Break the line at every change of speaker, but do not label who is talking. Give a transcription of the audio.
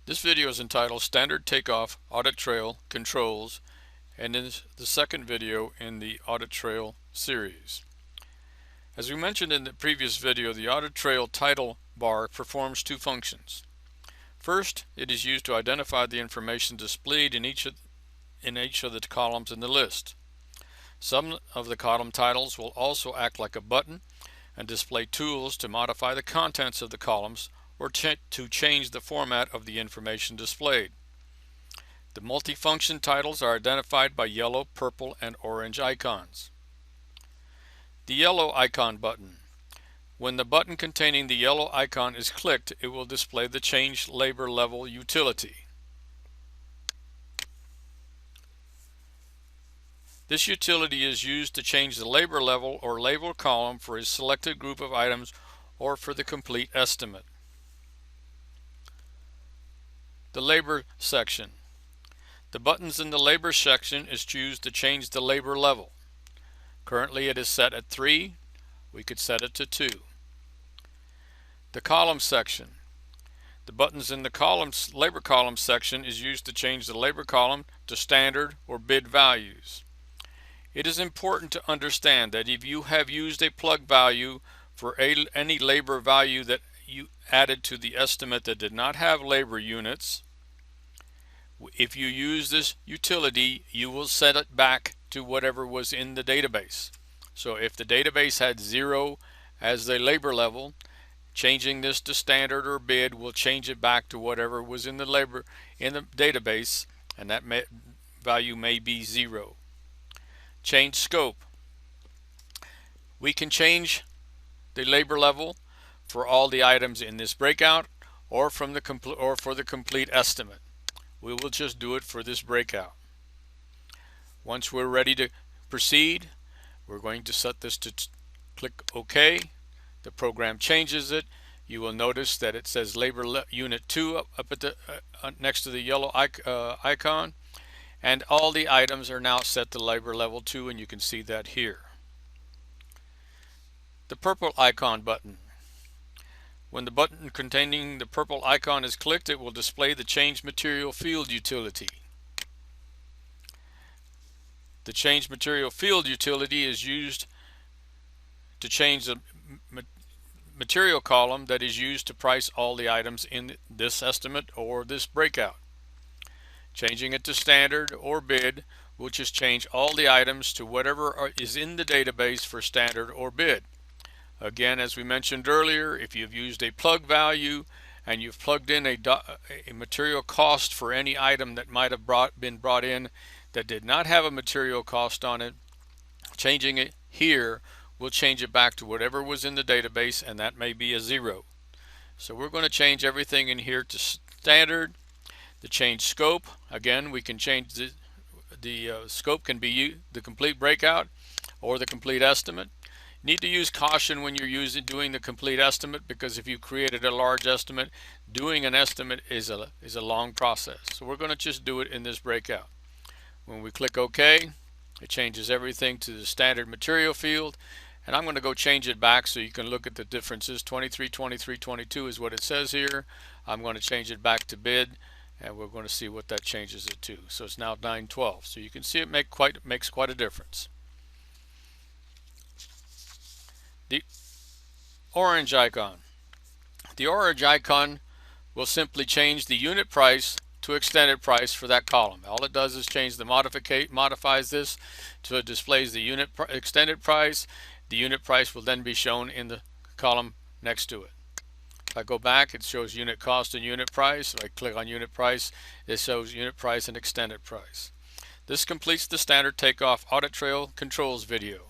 This video is entitled Standard Takeoff Audit Trail Controls and is the second video in the Audit Trail series. As we mentioned in the previous video, the Audit Trail title bar performs two functions. First, it is used to identify the information displayed in each of the columns in the list. Some of the column titles will also act like a button and display tools to modify the contents of the columns or to change the format of the information displayed. The multifunction titles are identified by yellow, purple, and orange icons. The yellow icon button. When the button containing the yellow icon is clicked, it will display the Change Labor Level utility. This utility is used to change the labor level or label column for a selected group of items or for the complete estimate. The labor section. The buttons in the labor section is used to change the labor level. Currently it is set at 3. We could set it to 2. The column section. The buttons in the labor column section is used to change the labor column to standard or bid values. It is important to understand that if you have used a plug value for any labor value that you added to the estimate that did not have labor units, if you use this utility, you will set it back to whatever was in the database. So if the database had 0 as the labor level, changing this to standard or bid will change it back to whatever was in the database, and that value may be 0. Change scope. We can change the labor level for all the items in this breakout or for the complete estimate. We will just do it for this breakout. Once we're ready to proceed, we're going to set this to click OK. The program changes it. You will notice that it says labor unit 2 up at the next to the yellow icon, and all the items are now set to labor level 2, and you can see that here. The purple icon button. When the button containing the purple icon is clicked, it will display the Change Material Field utility. The Change Material Field utility is used to change the material column that is used to price all the items in this estimate or this breakout. Changing it to standard or bid will just change all the items to whatever is in the database for standard or bid. Again, as we mentioned earlier, if you've used a plug value and you've plugged in a material cost for any item that might have been brought in that did not have a material cost on it, changing it here will change it back to whatever was in the database, and that may be a 0. So we're going to change everything in here to standard. The change scope, again, we can change the scope can be the complete breakout or the complete estimate. Need to use caution when you're doing the complete estimate, because if you created a large estimate, doing an estimate is a long process. So we're going to just do it in this breakout. When we click OK, it changes everything to the standard material field, and I'm going to go change it back so you can look at the differences. 23, 23, 22 is what it says here. I'm going to change it back to bid, and we're going to see what that changes it to. So it's now 912. So you can see it makes quite a difference. The orange icon. The orange icon will simply change the unit price to extended price for that column. All it does is change modifies this so it displays the extended price. The unit price will then be shown in the column next to it. If I go back, it shows unit cost and unit price. If I click on unit price, it shows unit price and extended price. This completes the Standard Takeoff Audit Trail Controls video.